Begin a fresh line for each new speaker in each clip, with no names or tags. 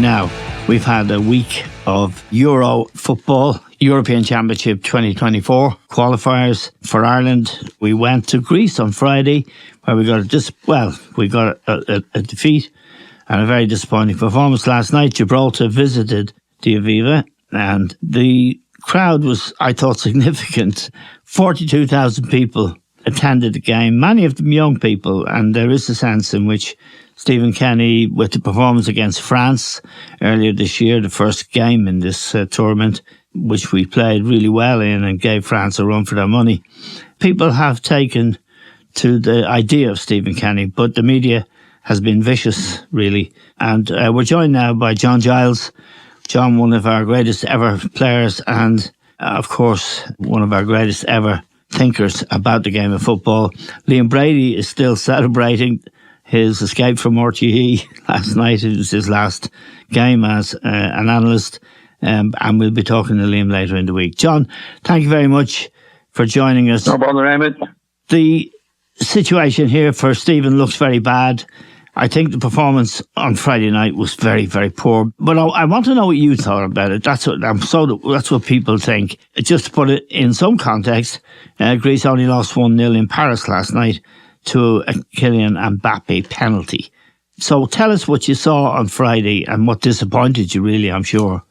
Now, we've had a week of Euro football, European Championship 2024 qualifiers for Ireland. We went to Greece on Friday, where we got a defeat and a very disappointing performance last night. Gibraltar visited the Aviva, and the crowd was, I thought, significant. 42,000 people attended the game, many of them young people, and there is a sense in which Stephen Kenny, with the performance against France earlier this year, the first game in this tournament, which we played really well in and gave France a run for their money, people have taken to the idea of Stephen Kenny, but the media has been vicious, really. And we're joined now by John Giles. John, one of our greatest ever players and, of course, one of our greatest ever thinkers about the game of football. Liam Brady is still celebrating his escape from RTE last night. It was his last game as an analyst, and we'll be talking to Liam later in the week. John, thank you very much for joining us.
No bother, Emmett.
The situation here for Stephen looks very bad. I think the performance on Friday night was very, very poor. But I want to know what you thought about it. That's what people think. Just to put it in some context, Greece only lost 1-0 in Paris last night to a Kylian Mbappe penalty. So tell us what you saw on Friday and what disappointed you, really, I'm sure.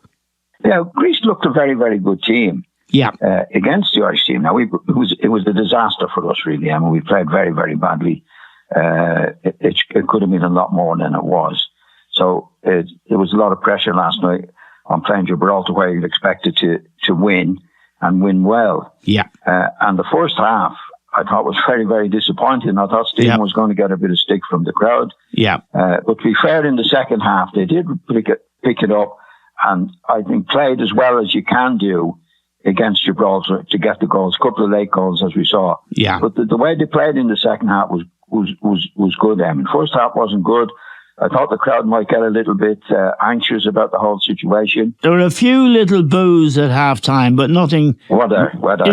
Yeah, Greece looked a very, very good team.
Yeah.
Against the Irish team. Now, it was a disaster for us, really. I mean, we played very, very badly. It could have been a lot more than it was. So there was a lot of pressure last night on playing Gibraltar, where you'd expected to win and win well.
Yeah.
And the first half, I thought was very, very disappointing. I thought Stephen was going to get a bit of stick from the crowd.
Yeah.
But to be fair, in the second half, they did pick it up, and I think played as well as you can do against Gibraltar to get the goals. A couple of late goals, as we saw.
Yeah.
But the way they played in the second half was good. I mean, first half wasn't good. I thought the crowd might get a little bit anxious about the whole situation.
There were a few little boos at half-time, but nothing...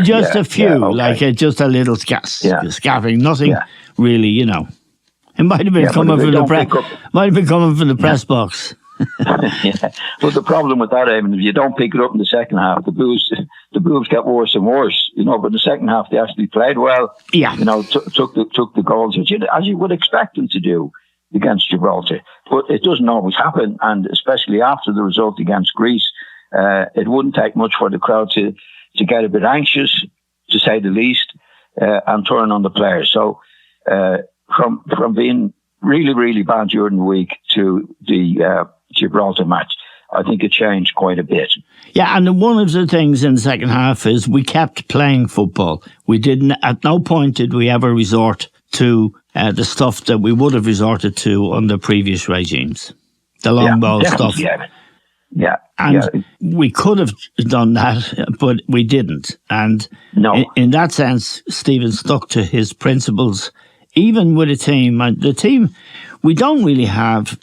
Just a few, okay. Just a little scattering. Nothing really, you know. It might have been coming from the press box.
Yeah. But the problem with that, Eamon, if you don't pick it up in the second half, the boos get worse and worse. You know, but in the second half, they actually played well.
Yeah.
You know, took the goals, as you would expect them to do against Gibraltar. But it doesn't always happen, and especially after the result against Greece, it wouldn't take much for the crowd to get a bit anxious, to say the least, and turn on the players. So from being really, really bad during the week to the Gibraltar match, I think it changed quite a bit.
Yeah, and one of the things in the second half is we kept playing football. We didn't, at no point did we ever resort to the stuff that we would have resorted to under previous regimes. The long ball stuff.
Yeah.
And we could have done that, but we didn't. And in that sense, Stephen stuck to his principles, even with a team. And the team, we don't really have,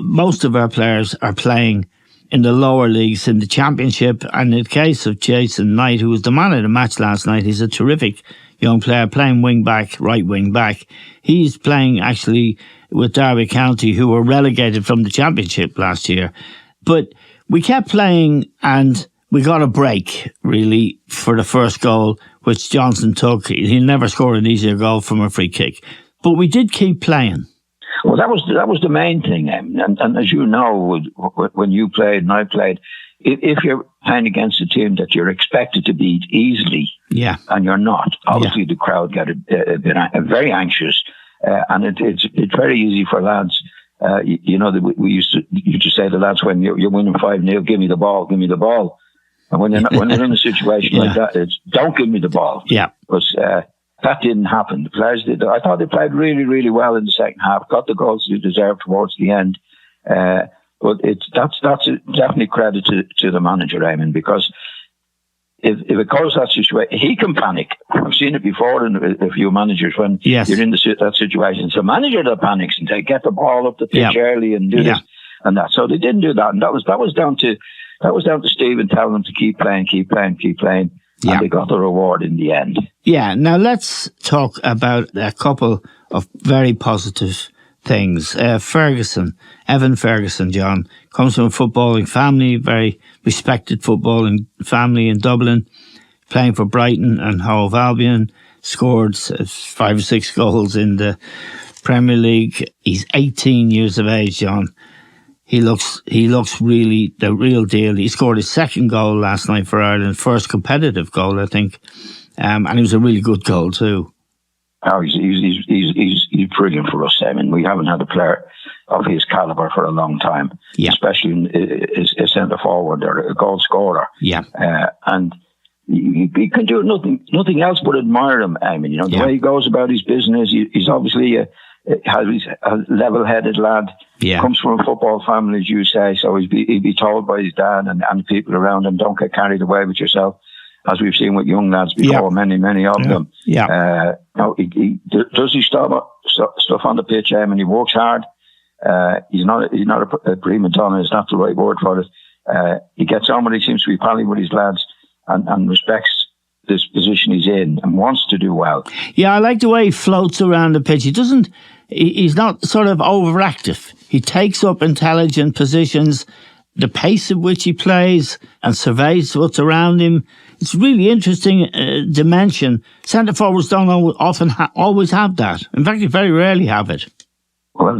most of our players are playing in the lower leagues, in the Championship. And in the case of Jason Knight, who was the man of the match last night, he's a terrific young player playing right wing back. He's playing actually with Derby County, who were relegated from the Championship last year. But we kept playing, and we got a break, really, for the first goal, which Johnson took. He never scored an easier goal from a free kick. But we did keep playing.
Well, that was the main thing. And as you know, when you played and I played, if you're playing against a team that you're expected to beat easily, and you're not, obviously the crowd get very anxious, and it's very easy for lads. You know, we used to say to lads, when you're winning 5-0, give me the ball. And when they're in a situation like that, it's don't give me the ball.
Yeah,
because that didn't happen. The players did. I thought they played really, really well in the second half. Got the goals they deserved towards the end. But that's definitely credit to the manager, Eamon, because if it goes that situation, he can panic. I've seen it before in a few managers when you're in that situation. It's a manager that panics and they get the ball up the pitch early and do this and that. So they didn't do that, and that was down to Stephen telling them to keep playing, and they got the reward in the end.
Yeah. Now let's talk about a couple of very positive things. Evan Ferguson, John, comes from a footballing family, very respected footballing family in Dublin, playing for Brighton and Hove Albion, scored 5 or 6 goals in the Premier League. He's 18 years of age, John. He looks really the real deal. He scored his second goal last night for Ireland, first competitive goal, I think, and it was a really good goal too.
Oh, he's brilliant for us, Simon. We haven't had a player of his calibre for a long time, especially a centre forward or a goal scorer.
Yeah,
and he can do nothing else but admire him. I mean, the way he goes about his business. He's obviously a level-headed lad.
Yeah.
Comes from a football family, as you say, so he'd be told by his dad and the people around him, don't get carried away with yourself, as we've seen with young lads before, many of them.
Yeah.
He does his stuff on the pitch, and he works hard. He's not a prima donna, it's not the right word for it. He gets on when he seems to be pally with his lads and respects this position he's in and wants to do well.
Yeah, I like the way he floats around the pitch. He's not sort of overactive. He takes up intelligent positions, the pace at which he plays and surveys what's around him. It's really interesting dimension. Centre forwards don't always have that. In fact, they very rarely have it.
Well,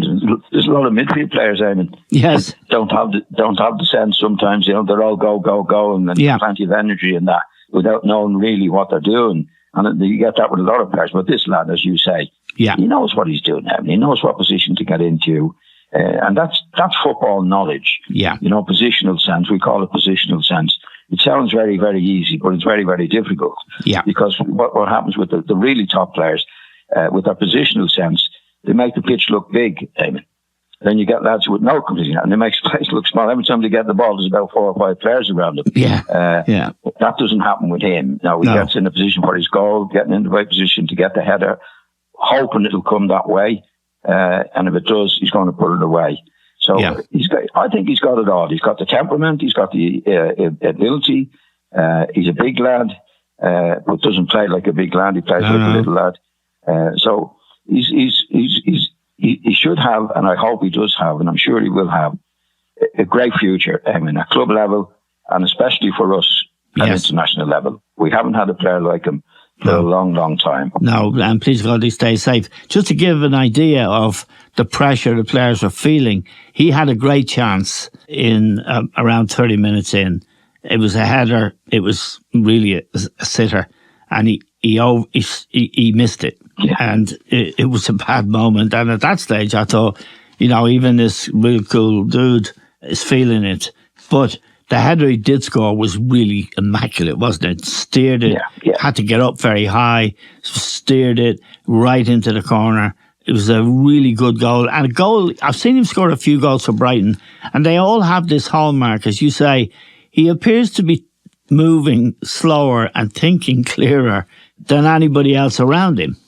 there's a lot of midfield players, Eamon.
Yes.
don't have the sense sometimes. They're all go, and plenty of energy in that, without knowing really what they're doing. And you get that with a lot of players. But this lad, as you say, he knows what he's doing now. He knows what position to get into. And that's football knowledge.
Yeah.
Positional sense. We call it positional sense. It sounds very, very easy, but it's very, very difficult.
Yeah.
Because what happens with the really top players, with their positional sense, they make the pitch look big, Eamon. Then you get lads with no position, and they make the place look small. Every time they get the ball, there's about 4 or 5 players around him.
Yeah.
That doesn't happen with him. Now, he gets in a position for his goal, getting in the right position to get the header, hoping it'll come that way. And if it does, he's going to put it away. So I think he's got it all. He's got the temperament, he's got the ability. He's a big lad, but doesn't play like a big lad. He plays like a little lad. So he should have, and I hope he does have, and I'm sure he will have, a great future. I mean, at club level, and especially for us at international level. We haven't had a player like him for a long, long time. No,
and please God, he stays safe. Just to give an idea of the pressure the players were feeling, he had a great chance in around 30 minutes in. It was a header. It was really a sitter, and he missed it.
Yeah.
And it was a bad moment. And at that stage, I thought, even this real cool dude is feeling it. But the header he did score was really immaculate, wasn't it? Steered it, had to get up very high, steered it right into the corner. It was a really good goal. And a goal, I've seen him score a few goals for Brighton, and they all have this hallmark, as you say. He appears to be moving slower and thinking clearer than anybody else around him.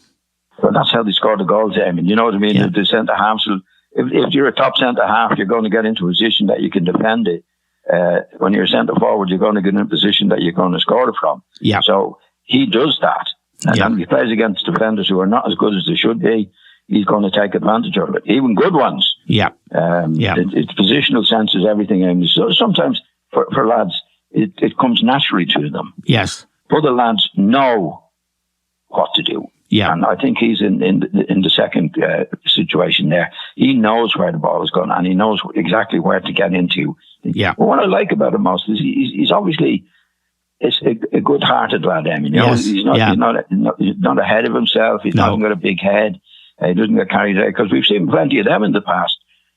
Well, that's how they score the goals, I mean. You know what I mean? Yeah. The centre-halves, if you're a top centre-half, you're going to get into a position that you can defend it. When you're a centre-forward, you're going to get in a position that you're going to score it from.
Yeah.
So he does that. And then he plays against defenders who are not as good as they should be. He's going to take advantage of it, even good ones.
Yeah.
It's positional sense is everything. I mean, so sometimes for lads, it comes naturally to them.
Yes.
Other lads know what to do.
Yeah.
And I think he's in the second situation there. He knows where the ball is going, and he knows exactly where to get into.
Yeah.
But what I like about him most is he's obviously a good-hearted lad. I mean, he's not ahead of himself. He's not got a big head. He doesn't get carried away, because we've seen plenty of them in the past.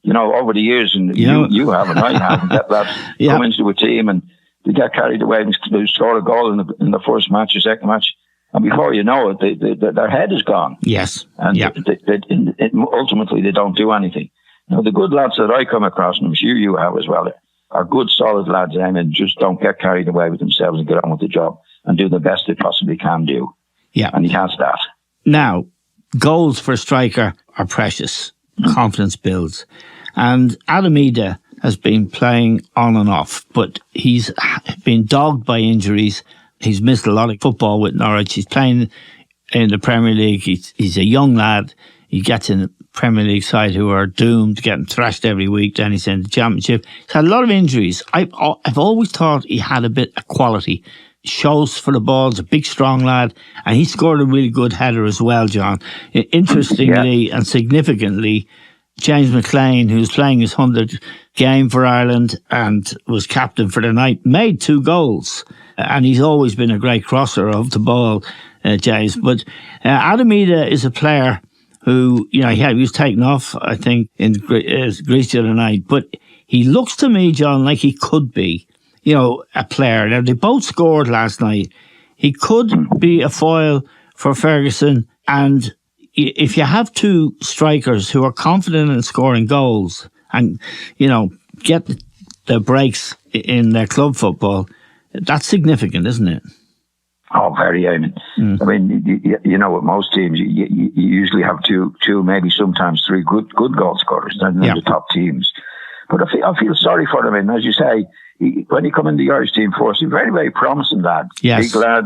Over the years, and you haven't, I haven't. That lads come into a team and they get carried away and they score a goal in the first match or second match. And before you know it, their head is gone.
Yes.
And ultimately, they don't do anything. Now, the good lads that I come across, and I'm sure you have as well, are good, solid lads, and just don't get carried away with themselves and get on with the job and do the best they possibly can do.
Yeah.
And he has that.
Now, goals for a striker are precious. Confidence builds. And Adam Ida has been playing on and off, but he's been dogged by injuries. He's missed a lot of football with Norwich. He's playing in the Premier League. He's a young lad. He gets in Premier League side who are doomed, getting thrashed every week. Then he's in the Championship. He's had a lot of injuries. I've always thought he had a bit of quality. Shows for the ball, he's a big, strong lad, and he scored a really good header as well, John. Interestingly and significantly, James McQueen, who's playing his 100th game for Ireland and was captain for the night, made 2 goals. And he's always been a great crosser of the ball, James. But Adam Ida is a player who, he was taken off, I think, in Greece the other night. But he looks to me, John, like he could be, a player. Now, they both scored last night. He could be a foil for Ferguson. And if you have 2 strikers who are confident in scoring goals and, get the breaks in their club football, that's significant, isn't it?
Oh, very. I mean, with most teams, you usually have two, maybe sometimes 3 good goal scorers in the top teams. But I feel sorry for them. And as you say, when he come in the Irish team force, he's a very, very promising lad.
Yes.
Big lad,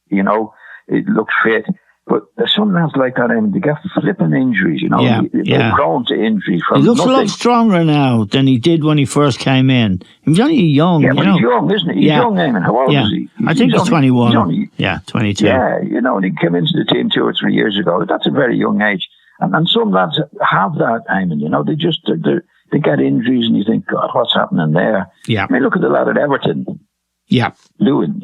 it looks fit. But there's some lads like that, they get flipping injuries, They're prone to injuries from
He looks
nothing.
a lot stronger now than he did when he first came in. He was only young,
but he's young, isn't he? He's young, Eamon. How old is he?
I think he's 21. 22.
Yeah, and he came into the team 2 or 3 years ago. That's a very young age. And some lads have that, Eamon, they get injuries and you think, God, what's happening there?
Yeah.
I mean, look at the lad at Everton.
Yeah.
Lewin,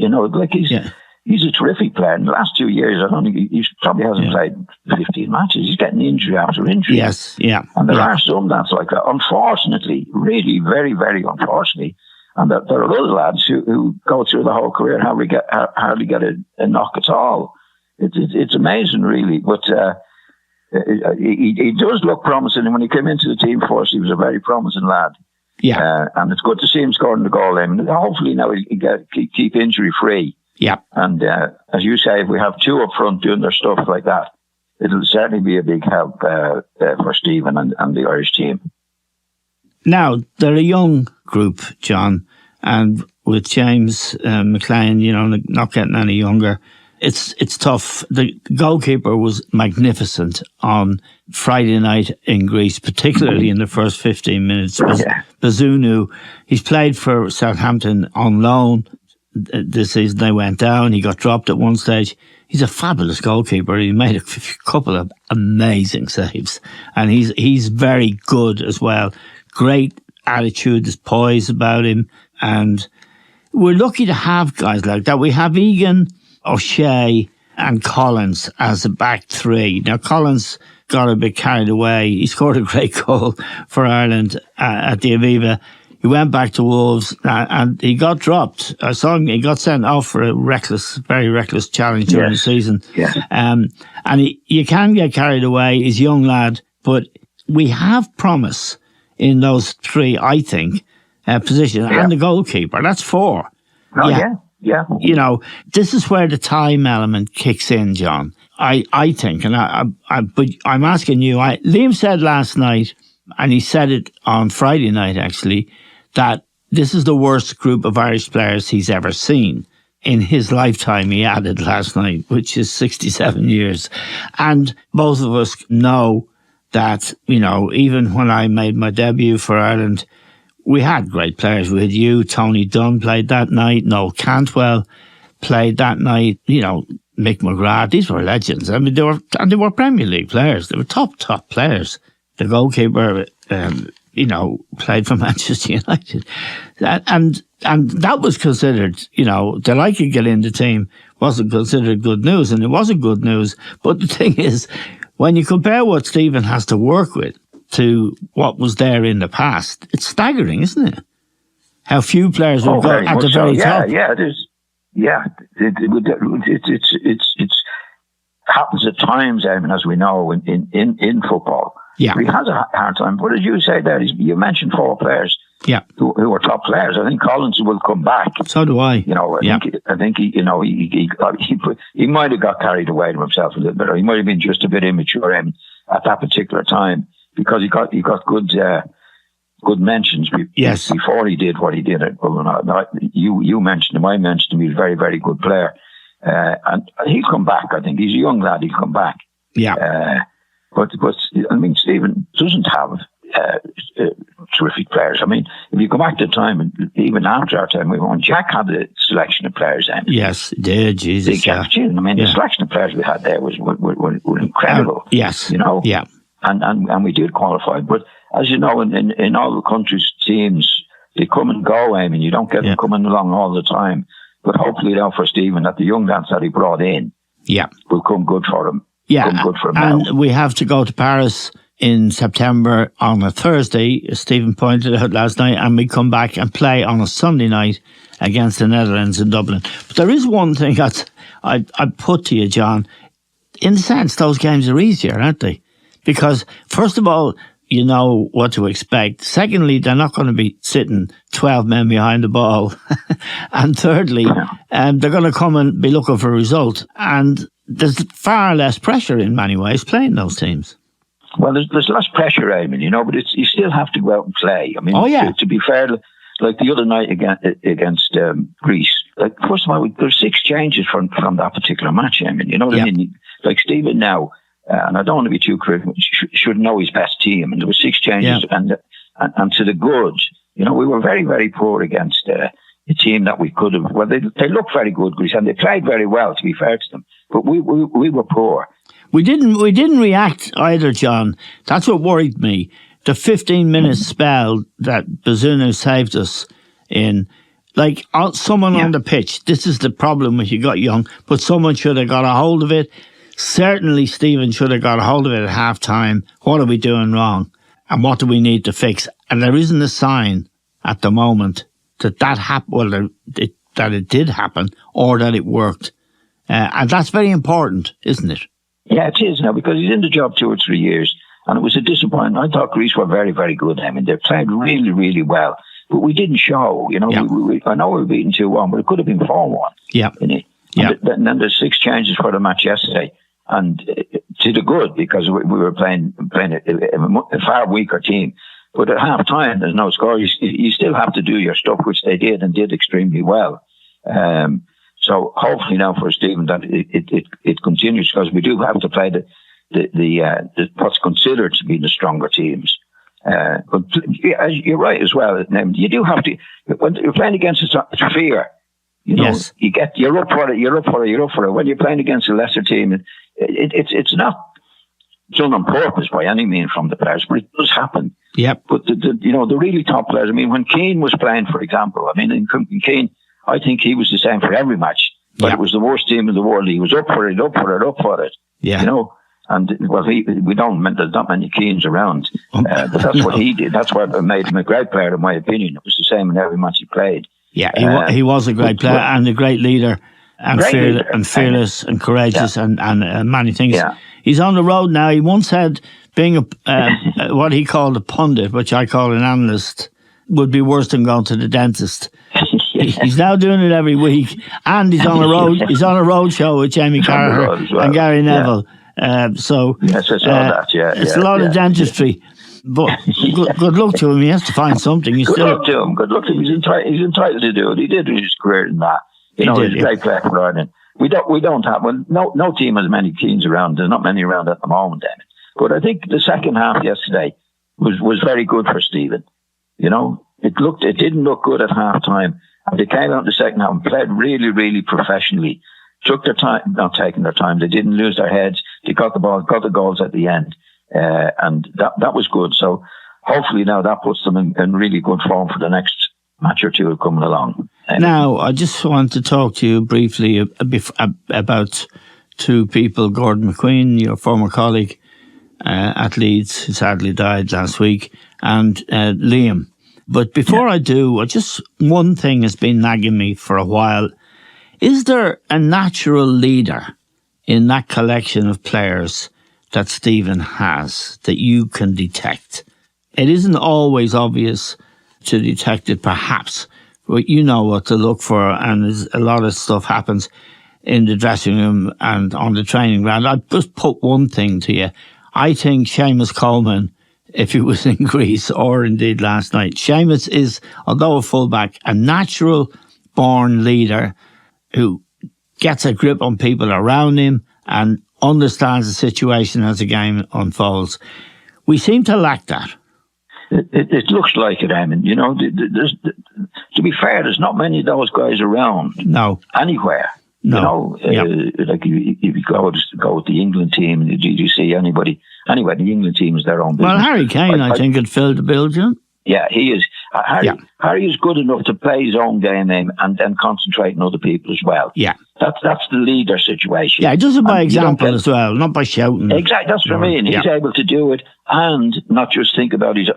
he's a terrific player. In the last 2 years, I don't think he probably hasn't played 15 matches. He's getting injury after injury.
Yes, yeah.
And there are some lads like that, unfortunately, really very, very unfortunately. And there are other lads who go through the whole career and hardly get a knock at all. It's amazing, really. But he does look promising. And when he came into the team force, he was a very promising lad.
Yeah.
And it's good to see him scoring the goal. And hopefully now he'll keep injury free.
Yeah.
And as you say, if we have 2 up front doing their stuff like that, it'll certainly be a big help for Stephen and the Irish team.
Now, they're a young group, John, and with James McQueen, not getting any younger, it's tough. The goalkeeper was magnificent on Friday night in Greece, particularly in the first 15 minutes. Bazunu, he's played for Southampton on loan. This season they went down. He got dropped at one stage. He's a fabulous goalkeeper. He made a couple of amazing saves, and he's very good as well. Great attitude, there's poise about him, and we're lucky to have guys like that. We have Egan, O'Shea, and Collins as a back 3. Now Collins got a bit carried away. He scored a great goal for Ireland at the Aviva. He went back to Wolves and he got dropped. I saw him, he got sent off for a very reckless challenge during the season.
Yeah.
And you can get carried away. He's a young lad, but we have promise in those 3, I think, positions. And the goalkeeper, that's 4.
Oh, yeah.
This is where the time element kicks in, John. I think, but I'm asking you, Liam said last night, and he said it on Friday night actually, that this is the worst group of Irish players he's ever seen in his lifetime, he added last night, which is 67 years. And both of us know that, even when I made my debut for Ireland, we had great players. We had you, Tony Dunn played that night, Noel Cantwell played that night, Mick McGrath, these were legends. I mean, they were Premier League players. They were top players. The goalkeeper, played for Manchester United. And that was considered, that I could get in the team wasn't considered good news, and it wasn't good news. But the thing is, when you compare what Stephen has to work with to what was there in the past, it's staggering, isn't it? How few players will go at the very top.
Yeah, it is. Yeah, it's happens at times, as we know, in football.
Yeah.
He has a hard time. But as you say there, you mentioned 4 players who are top players. I think Collins will come back.
So do I.
I think he might have got carried away to himself a little bit, or he might have been just a bit immature at that particular time, because he got good mentions before he did what he did. You mentioned him, I mentioned him. He's a very, very good player. And he'll come back, I think. He's a young lad, he'll come back.
Yeah.
But I mean, Stephen doesn't have terrific players. I mean, if you go back to the time, and even after our time, we won. Jack had a selection of players then.
Yes, he did. Jesus,
Big Jack. I mean, the selection of players we had there were incredible.
Yes,
you know.
Yeah,
and we did qualify. But as you know, in all the countries' teams, they come and go. I mean, you don't get them coming along all the time. But hopefully, now for Stephen, that the young lads that he brought in, will come good for him.
Yeah,
come good for him
and
now.
We have to go to Paris in September on a Thursday, as Stephen pointed out last night, and we come back and play on a Sunday night against the Netherlands in Dublin. But there is one thing that I'd put to you, John. In a sense, those games are easier, aren't they? Because, first of all, you know what to expect. Secondly, they're not going to be sitting 12 men behind the ball. And thirdly, they're going to come and be looking for a result. And there's far less pressure in many ways playing those teams.
Well, there's less pressure, Eamon, you know, but you still have to go out and play. I mean, to be fair, like the other night against Greece, like, first of all, there's 6 changes from that particular match, Eamon. You know what I mean? Like Stephen now, and I don't want to be too critical, should know his best team. And there were 6 changes, and to the good, you know, we were very, very poor against a team that we could have. Well, they looked very good, Greece, and they played very well, to be fair to them. But we were poor.
We didn't react either, John. That's what worried me. The 15-minute spell that Bazunu saved us in, like someone on the pitch. This is the problem when you got young, but someone should have got a hold of it. Certainly, Stephen should have got a hold of it at half time. What are we doing wrong? And what do we need to fix? And there isn't a sign at the moment that happened, well, that it did happen or that it worked. And that's very important, isn't it?
Yeah, it is now, because he's in the job 2 or 3 years, and it was a disappointment. I thought Greece were very, very good. I mean, they played really, really well, but we didn't show. You know, I know we were beaten 2-1, but it could have been 4-1.
Yeah,
and then there's 6 changes for the match yesterday, and to the good, because we were playing a far weaker team. But at half time, there's no score. You still have to do your stuff, which they did and did extremely well. So hopefully now for Stephen that it continues, because we do have to play the what's considered to be the stronger teams. But you're right as well. You do have to, when you're playing against a fear. You know, you're up for it. When you're playing against a lesser team, it's not done on purpose by any means from the players, but it does happen.
Yep.
But the really top players. I mean, when Keane was playing, for example, I mean, in Keane, I think he was the same for every match. But it was the worst team in the world. He was up for it.
Yeah.
You know, and there's not many Keanes around. But that's what he did. That's what made him a great player, in my opinion. It was the same in every match he played.
Yeah, he was a great player and a great leader, and fearless and courageous and many things. Yeah. He's on the road now. He once said being what he called a pundit, which I call an analyst, would be worse than going to the dentist. He's now doing it every week, and he's on a road. He's on a road show with Jamie Carragher and Gary Neville. So
yes, I saw that.
It's a lot of dentistry. But good luck to him. He has to find something.
Good luck to him. He's entitled to do it. He did his career in that. He's a great player for Ireland. We don't have no team has many Keanes around. There's not many around at the moment, then. But I think the second half yesterday was very good for Stephen. You know, it didn't look good at half time. And they came out in the second half and played really, really professionally. Took their time, not taking their time. They didn't lose their heads. They got the ball, got the goals at the end. And that was good. So hopefully now that puts them in really good form for the next match or two coming along.
Now, I just want to talk to you briefly about 2 people. Gordon McQueen, your former colleague at Leeds, who sadly died last week, and Liam. But before I do, just one thing has been nagging me for a while. Is there a natural leader in that collection of players that Stephen has that you can detect? It isn't always obvious to detect it, perhaps, but you know what to look for, and a lot of stuff happens in the dressing room and on the training ground. I'll just put one thing to you. I think Seamus Coleman, if he was in Greece or indeed last night, Seamus is, although a fullback, a natural born leader who gets a grip on people around him and understands the situation as the game unfolds. We seem to lack that.
It looks like it, Eamon. You know, to be fair, there's not many of those guys around.
No.
Anywhere.
No.
You know, like if you go with the England team, do you see anybody? Anyway, the England team is their own business.
Well, Harry Kane, I think, had filled the bill, John.
Yeah, he is. Harry is good enough to play his own game and then concentrate on other people as well.
Yeah.
That's the leader situation.
Yeah, he does it by example as well, not by shouting.
Exactly, that's what I mean. He's able to do it and not just think about his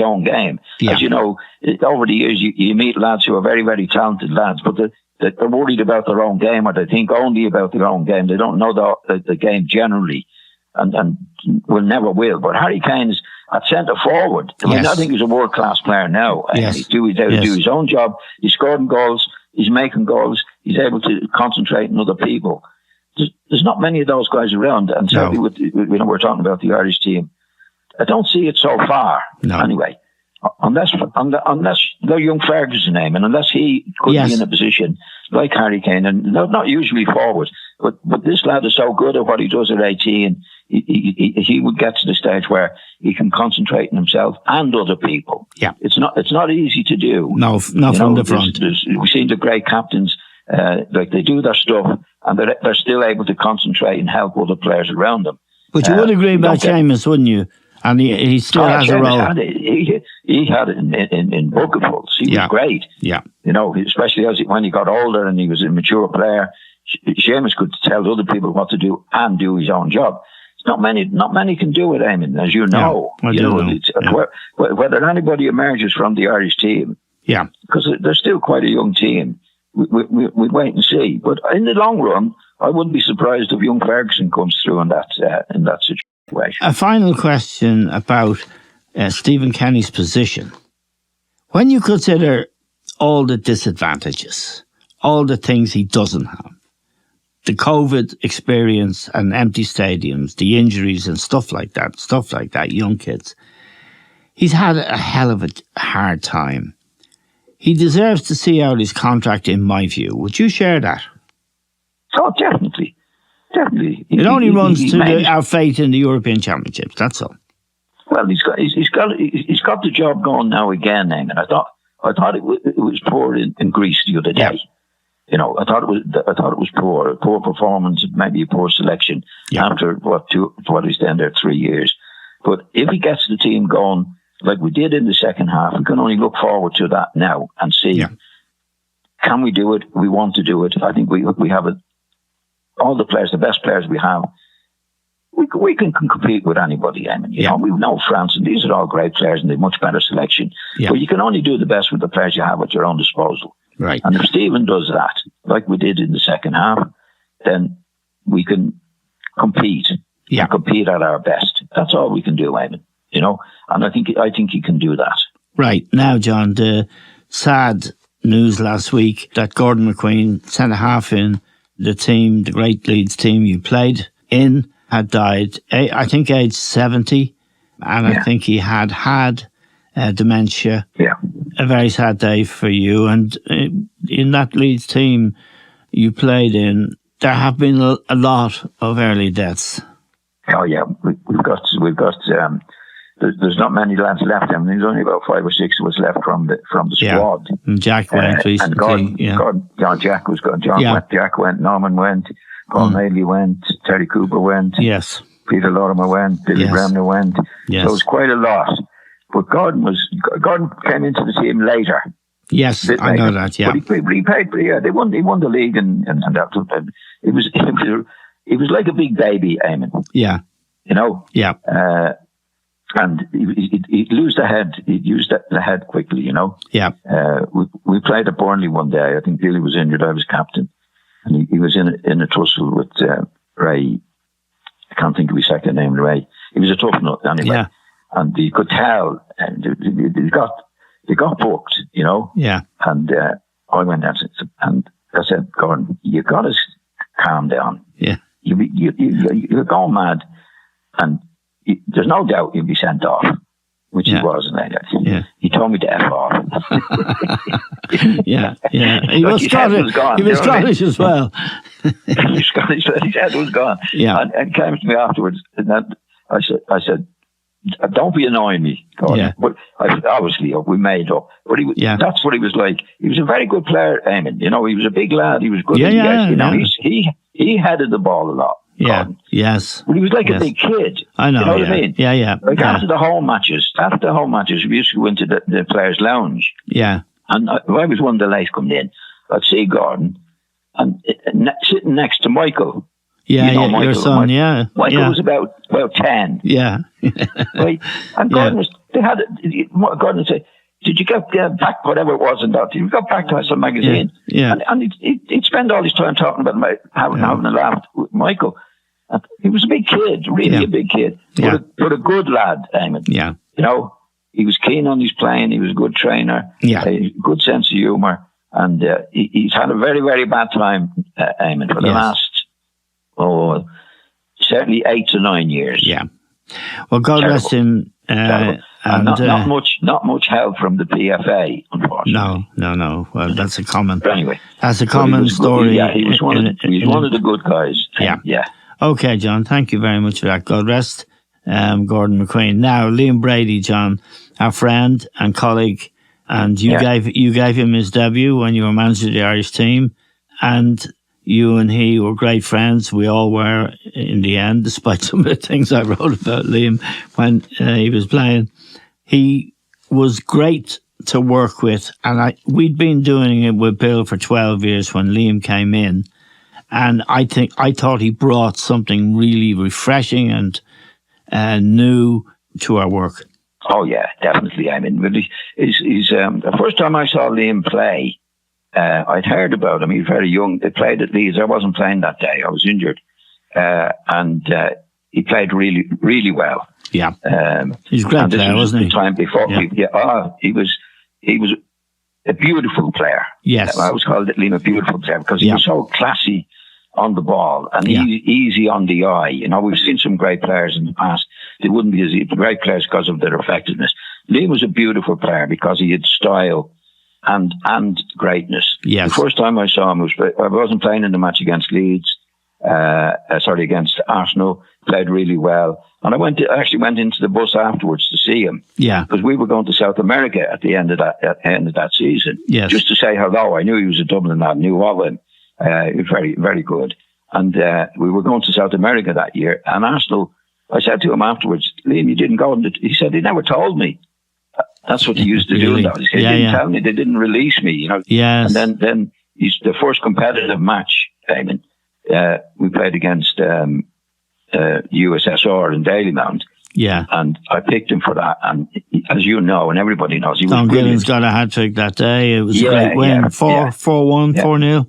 own game.
Yeah.
As you know, over the years, you meet lads who are very, very talented lads, but they're worried about their own game, or they think only about their own game. They don't know the game generally, and will never will. But Harry Kane's at centre forward. I mean, I think he's a world class player now.
Yes.
He's able to do his own job. He's scoring goals. He's making goals. He's able to concentrate on other people. There's not many of those guys around, and certainly we're talking about the Irish team. I don't see it so far. No. Anyway, unless they're young Ferguson name, and unless he could be in a position like Harry Kane, and not usually forward, but this lad is so good at what he does at 18, he would get to the stage where he can concentrate on himself and other people.
Yeah,
it's not easy to do.
No, not from the front.
We've seen the great captains, like they do their stuff, and they're still able to concentrate and help other players around them.
But you would agree about Seamus, wouldn't you? And he still has a role.
He had it in bucketfuls. He was great.
Yeah.
You know, especially when he got older and he was a mature player, Seamus could tell other people what to do and do his own job. It's not many can do it, Eamon, as you know.
Yeah, I do know.
Whether anybody emerges from the Irish team, because they're still quite a young team, we wait and see. But in the long run, I wouldn't be surprised if young Ferguson comes through in that situation.
A final question about Stephen Kenny's position. When you consider all the disadvantages, all the things he doesn't have, the COVID experience and empty stadiums, the injuries and stuff like that, young kids, he's had a hell of a hard time. He deserves to see out his contract, in my view. Would you share that?
Oh, definitely. Definitely.
It only runs to our fate in the European Championships, that's all.
Well, he's got the job going now again, Eamon. I thought it was poor in Greece the other day.
Yeah.
You know, I thought it was poor performance, maybe a poor selection after what he's done there 3 years. But if he gets the team going like we did in the second half, we can only look forward to that now and see can we do it? We want to do it. I think we have it. All the players, the best players we have, we can compete with anybody. I mean, you know, we know France, and these are all great players, and they've much better selection. Yeah. But you can only do the best with the players you have at your own disposal.
Right.
And if Stephen does that, like we did in the second half, then we can compete. And compete at our best. That's all we can do, Eamon. You know, and I think he can do that.
Right now, John, the sad news last week that Gordon McQueen, centre half in the team, the great Leeds team you played in, had died, I think age 70, and I think he had dementia.
Yeah.
A very sad day for you. And in that Leeds team you played in, there have been a lot of early deaths.
Oh yeah, we've got. There's not many lads left. I mean, there's only about 5 or 6 of us left from the squad.
And Jack went recently.
And Jack was gone. Went. Jack went. Norman went. Paul Maley went. Terry Cooper went.
Yes.
Peter Lorimer went. Billy Bremner went.
Yes.
So it was quite a lot. But Gordon came into the team later.
Yes, I know that. Yeah.
But he played. He won the league, and that. It was like a big baby, Eamon.
Yeah.
You know.
Yeah.
And he'd lose the head. He'd use the head quickly, you know.
Yeah.
We played at Burnley one day. I think Billy was injured. I was captain, and he was in a tussle with Ray. I can't think of his second name, Ray. He was a tough nut anyway. Yeah. And you could tell, and they got booked, you know.
Yeah.
And I went out and I said, Gordon, you got to calm down.
Yeah.
You're going mad, and there's no doubt you'll be sent off. which he wasn't. He told me to F off.
Yeah. He was Scottish. He was Scottish as well.
He was Scottish. His head was gone.
Yeah.
And came to me afterwards, and then I said, don't be annoying me, Gordon.
Yeah.
But obviously, we made up. But that's what he was like. He was a very good player, Eamon. You know, he was a big lad. He was good. He headed the ball a lot.
Yeah.
Gordon.
Yes.
But he was like a big kid.
I know.
You know what I mean?
Yeah.
Like after the home matches, we used to go into the players' lounge.
Yeah.
And I was one of the lads coming in. I'd see Gordon and sitting next to Michael.
Yeah,
you know, Michael,
your son,
Michael was about 10.
Yeah.
Right? And Gordon Gordon would say, did you get back, whatever it was, and that? You got back to us a magazine.
Yeah.
And he'd spend all his time talking about having a laugh with Michael. And he was a big kid, really a big kid. But a good lad, Eamon.
Yeah.
You know, he was keen on his playing. He was a good trainer.
Yeah.
A good sense of humour. And he's had a very, very bad time, Eamon, for the last, certainly 8 to 9 years.
Yeah. Well, God rest him.
And not much help from the PFA, unfortunately.
No. Well, that's a common.
But anyway,
that's a common story.
Yeah, he was one of the good guys. Yeah.
Okay, John. Thank you very much for that. God rest Gordon McQueen. Now, Liam Brady, John, our friend and colleague, and you gave him his debut when you were manager of the Irish team, and you and he were great friends. We all were in the end, despite some of the things I wrote about Liam when he was playing. He was great to work with, and we'd been doing it with Bill for 12 years when Liam came in, and I thought he brought something really refreshing and new to our work.
Oh yeah, definitely. I mean, he's the first time I saw Liam play, I'd heard about him. He was very young. They played at Leeds. I wasn't playing that day. I was injured, and he played really, really well.
Yeah, he's a great player, wasn't he?
The time before, he was a beautiful player.
Yes,
I always called Liam a beautiful player because he was so classy on the ball and easy on the eye. You know, we've seen some great players in the past. They wouldn't be as great players because of their effectiveness. Liam was a beautiful player because he had style and greatness.
Yes.
The first time I saw him I wasn't playing in the match against Leeds. Against Arsenal. Played really well. And I actually went into the bus afterwards to see him.
Yeah.
Because we were going to South America at the end of that season.
Yes.
Just to say hello. I knew he was a Dublin lad, knew of him. He was very, very good. And we were going to South America that year. And Arsenal, I said to him afterwards, Liam, you didn't go. He said, he never told me. That's what he used to do. He didn't tell me. They didn't release me, you know.
Yes.
And then he's the first competitive match, Eamon. We played against USSR in Dalymount.
Yeah.
And I picked him for that. And as you know, and everybody knows, he was
Tom
brilliant.
Gillen's got a hat-trick that day. It was a great win. 4-1, 4-0?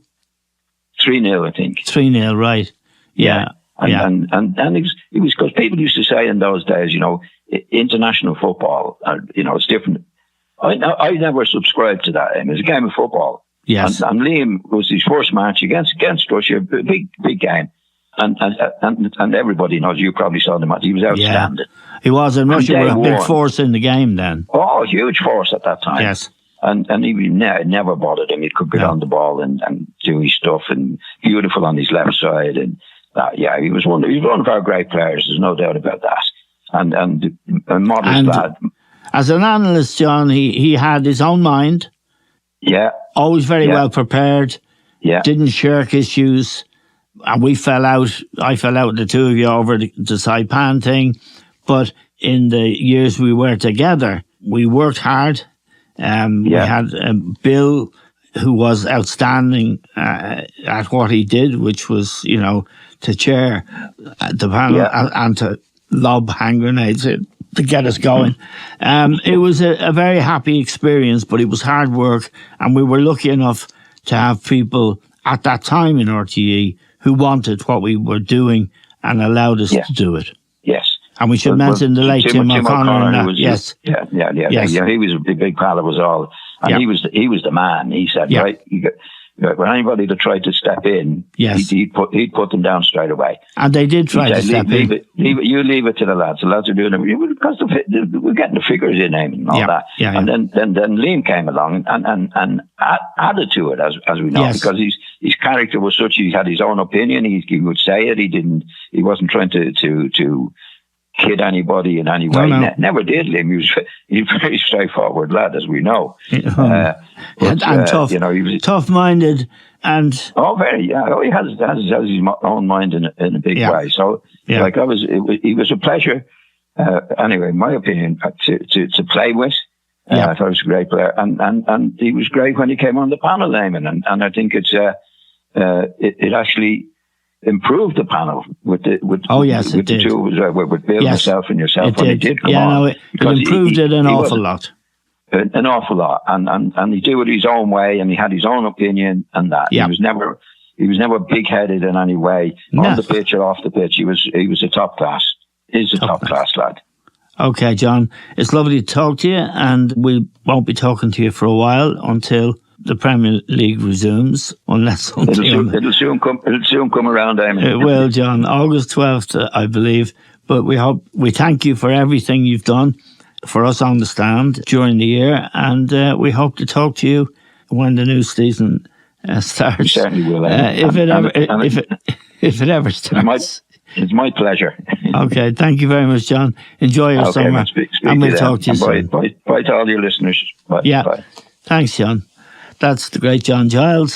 3-0, I think.
3-0, right. Yeah.
And it was because people used to say in those days, you know, international football, you know, it's different. I never subscribed to that. It was a game of football.
Yes.
And Liam was his first match against Russia, a big game. And everybody knows, you probably saw the match. He was outstanding.
Yeah. He was, and Russia were a big force in the game then.
Oh, huge force at that time.
Yes.
And he never bothered him. He could get on the ball and do his stuff, and beautiful on his left side. And he was one of our great players. There's no doubt about that. And a modest lad.
As an analyst, John, he had his own mind.
Yeah.
Always very well prepared.
Yeah.
Didn't shirk issues. And we fell out. I fell out with the two of you over the Saipan thing. But in the years we were together, we worked hard. We had Bill, who was outstanding at what he did, which was, you know, to chair the panel and to lob hand grenades to get us going. It was a very happy experience, but it was hard work. And we were lucky enough to have people at that time in RTE who wanted what we were doing and allowed us to do it.
Yes.
And we should mention the late Tim O'Connor.
Yes. He was a big pal of us all. And he was the man. He said, right, when anybody that tried to step in,
yes,
he'd put them down straight away.
And they did try to step in.
You leave it to the lads. The lads are doing it because we're getting the figures in and all that.
Yeah,
and then Liam came along and added to it, as we know, because his character was such. He had his own opinion. He would say it. He wasn't trying to kid anybody in any way.
No.
Never did, Liam. He's a very straightforward lad, as we know.
And tough, he was tough-minded and
very. Yeah, he has his own mind in a big way. So, like he was a pleasure. Anyway, in my opinion, to play with. I thought he was a great player, and he was great when he came on the panel, Eamon, and I think it actually improved the panel with the two with Bill, myself, and yourself when he did come on.
It improved it an awful lot.
An awful lot, and he did it his own way, and he had his own opinion, and that he was never big-headed in any way on the pitch or off the pitch. He was a top class. He's a top class lad. Okay,
John, it's lovely to talk to you, and we won't be talking to you for a while until the Premier League resumes, unless something...
It'll soon come around, Eamon.
It will, John. August 12th, I believe. But we thank you for everything you've done for us on the stand during the year, and we hope to talk to you when the new season starts.
We certainly will.
If it ever starts.
It's my pleasure.
Okay, thank you very much, John. Enjoy your summer, and we'll talk to you soon.
Bye to all your listeners. Bye.
Thanks, John. That's the great John Giles.